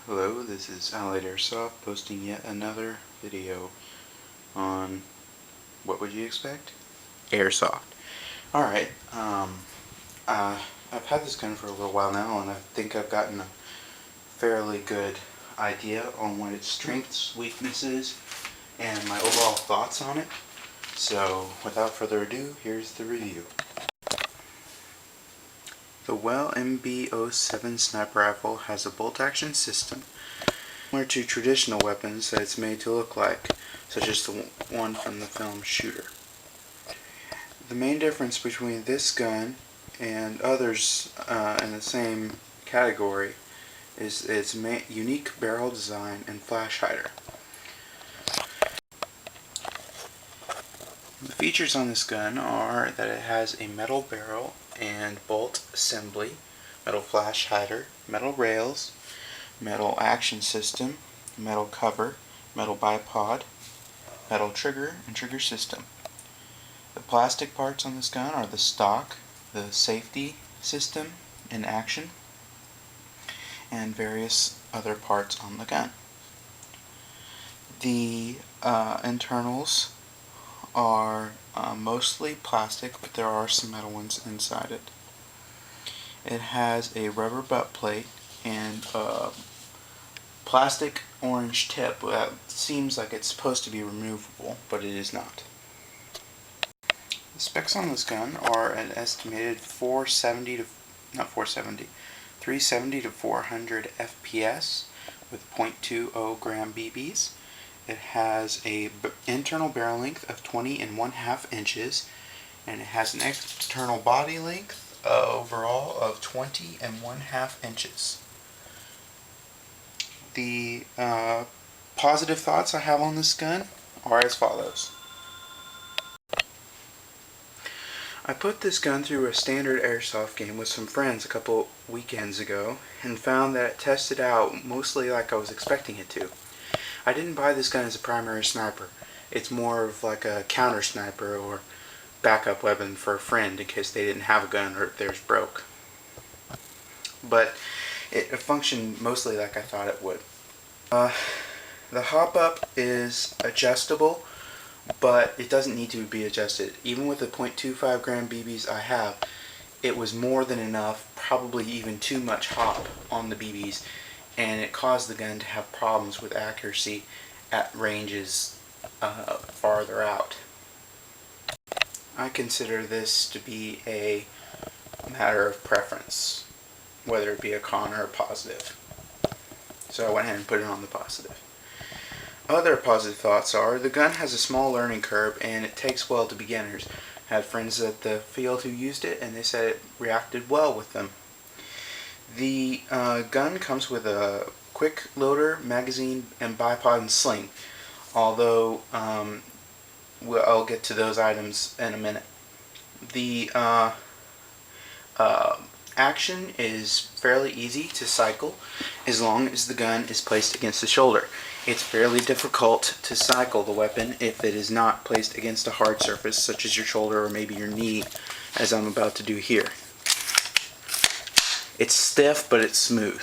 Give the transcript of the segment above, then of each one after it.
Hello, this is Allied Airsoft posting yet another video on what would you expect? Airsoft. Alright, I've had this gun for a little while now and I think I've gotten a fairly good idea on what its strengths, weaknesses, and my overall thoughts on it. So without further ado, here's the review. The MB07 sniper rifle has a bolt-action system similar to traditional weapons that it's made to look like, such as the one from the film Shooter. The main difference between this gun and others in the same category is its unique barrel design and flash hider. The features on this gun are that it has a metal barrel and bolt assembly, metal flash hider, metal rails, metal action system, metal cover, metal bipod, metal trigger, and trigger system. The plastic parts on this gun are the stock, the safety system in action, and various other parts on the gun. The internals are mostly plastic, but there are some metal ones inside it. It has a rubber butt plate and a plastic orange tip that seems like it's supposed to be removable, but it is not. The specs on this gun are an estimated 370 to 400 FPS with 0.20 gram BBs. It has a internal barrel length of 20½ inches, and it has an external body length overall of 20½ inches. The positive thoughts I have on this gun are as follows. I put this gun through a standard airsoft game with some friends a couple weekends ago and found that it tested out mostly like I was expecting it to. I didn't buy this gun as a primary sniper. It's more of like a counter sniper or backup weapon for a friend in case they didn't have a gun or theirs broke. But it functioned mostly like I thought it would. The hop up is adjustable, but it doesn't need to be adjusted. Even with the 0.25 gram BBs I have, it was more than enough, probably even too much hop on the BBs, and it caused the gun to have problems with accuracy at ranges farther out. I consider this to be a matter of preference, whether it be a con or a positive. So I went ahead and put it on the positive. Other positive thoughts are the gun has a small learning curve and it takes well to beginners. I had friends at the field who used it and they said it reacted well with them. The gun comes with a quick loader, magazine, and bipod and sling, although I'll get to those items in a minute. The action is fairly easy to cycle as long as the gun is placed against the shoulder. It's fairly difficult to cycle the weapon if it is not placed against a hard surface such as your shoulder or maybe your knee, as I'm about to do here. It's stiff, but it's smooth.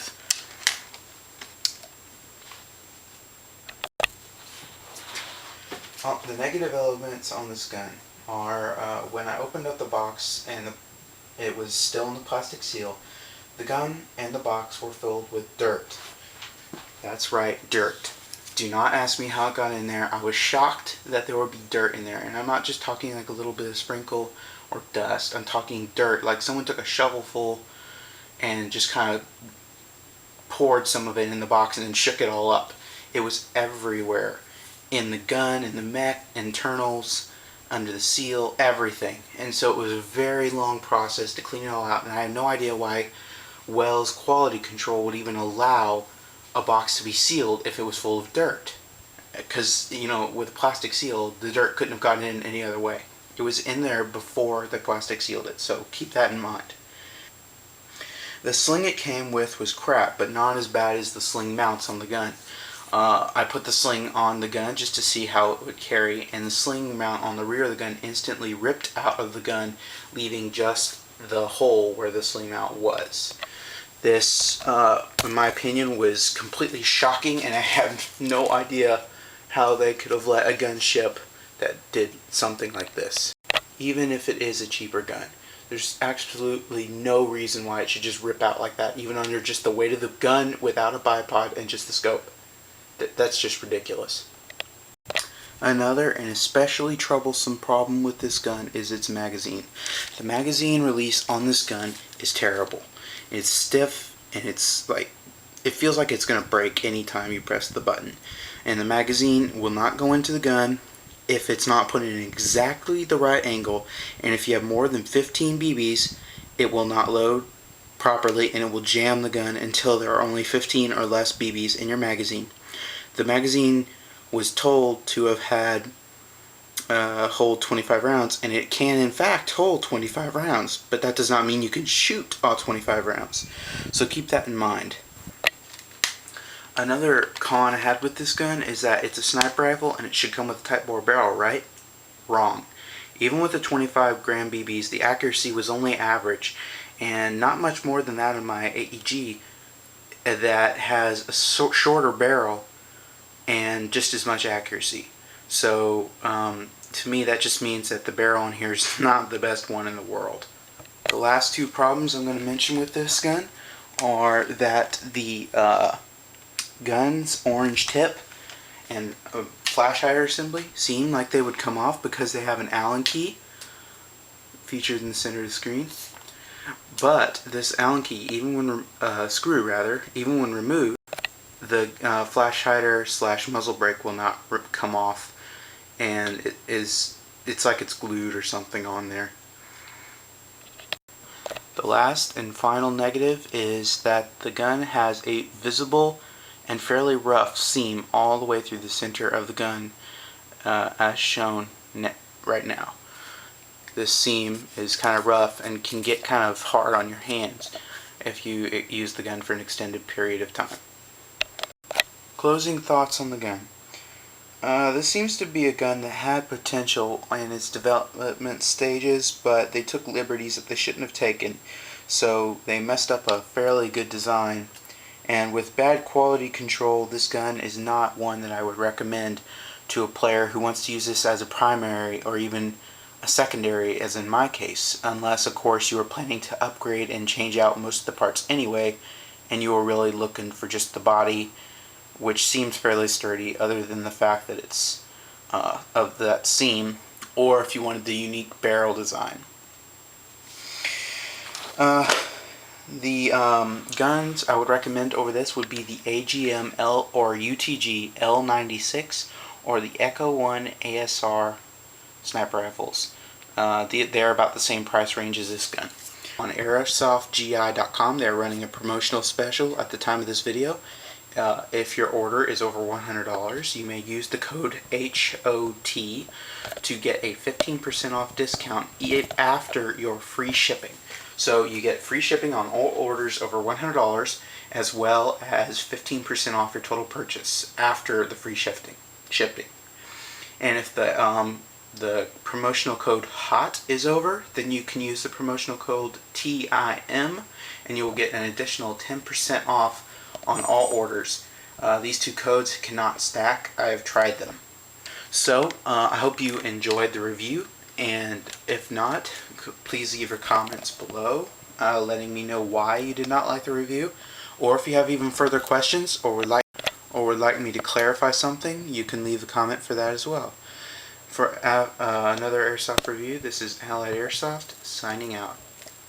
The negative elements on this gun are when I opened up the box and it was still in the plastic seal, the gun and the box were filled with dirt. That's right, dirt. Do not ask me how it got in there. I was shocked that there would be dirt in there, and I'm not just talking like a little bit of sprinkle or dust. I'm talking dirt, like someone took a shovelful and just kind of poured some of it in the box and then shook it all up. It was everywhere. In the gun, in the mech, internals, under the seal, everything. And so it was a very long process to clean it all out, and I have no idea why Wells Quality Control would even allow a box to be sealed if it was full of dirt. Because, you know, with a plastic seal, the dirt couldn't have gotten in any other way. It was in there before the plastic sealed it, so keep that in mind. The sling it came with was crap, but not as bad as the sling mounts on the gun. I put the sling on the gun just to see how it would carry, and the sling mount on the rear of the gun instantly ripped out of the gun, leaving just the hole where the sling mount was. This, in my opinion, was completely shocking, and I have no idea how they could have let a gun ship that did something like this. Even if it is a cheaper gun, there's absolutely no reason why it should just rip out like that, even under just the weight of the gun without a bipod and just the scope. That's just ridiculous. Another and especially troublesome problem with this gun is its magazine. The magazine release on this gun is terrible. It's stiff, and it's like, it feels like it's going to break anytime you press the button. And the magazine will not go into the gun if it's not put in exactly the right angle, and if you have more than 15 BBs, it will not load properly, and it will jam the gun until there are only 15 or less BBs in your magazine. The magazine was told to have had hold 25 rounds, and it can in fact hold 25 rounds, but that does not mean you can shoot all 25 rounds. So keep that in mind. Another con I had with this gun is that it's a sniper rifle and it should come with a tight bore barrel, right? Wrong. Even with the 25 gram BBs, the accuracy was only average, and not much more than that in my AEG that has a shorter barrel and just as much accuracy. So to me, that just means that the barrel in here is not the best one in the world. The last two problems I'm going to mention with this gun are that the gun's orange tip and a flash hider assembly seem like they would come off because they have an Allen key featured in the center of the screen. But this Allen key, even when even when removed, the flash hider / muzzle brake will not come off, and it's like it's glued or something on there. The last and final negative is that the gun has a visible and fairly rough seam all the way through the center of the gun, as shown right now. This seam is kind of rough and can get kind of hard on your hands if you use the gun for an extended period of time. Closing thoughts on the gun. This seems to be a gun that had potential in its development stages, but they took liberties that they shouldn't have taken, so they messed up a fairly good design. And with bad quality control, this gun is not one that I would recommend to a player who wants to use this as a primary or even a secondary, as in my case, unless of course you are planning to upgrade and change out most of the parts anyway, and you are really looking for just the body, which seems fairly sturdy other than the fact that it's of that seam, or if you wanted the unique barrel design. The guns I would recommend over this would be the AGM L or UTG L96 or the Echo 1 ASR sniper rifles. They're about the same price range as this gun. On airsoftgi.com, they're running a promotional special at the time of this video. If your order is over $100, you may use the code HOT to get a 15% off discount after your free shipping. So you get free shipping on all orders over $100, as well as 15% off your total purchase after the free shipping. And if the promotional code HOT is over, then you can use the promotional code TIM, and you will get an additional 10% off on all orders. These two codes cannot stack. I have tried them. So I hope you enjoyed the review, and if not, please leave your comments below letting me know why you did not like the review, or if you have even further questions or would like me to clarify something, you can leave a comment for that as well. For another Airsoft review, this is Allied Airsoft signing out.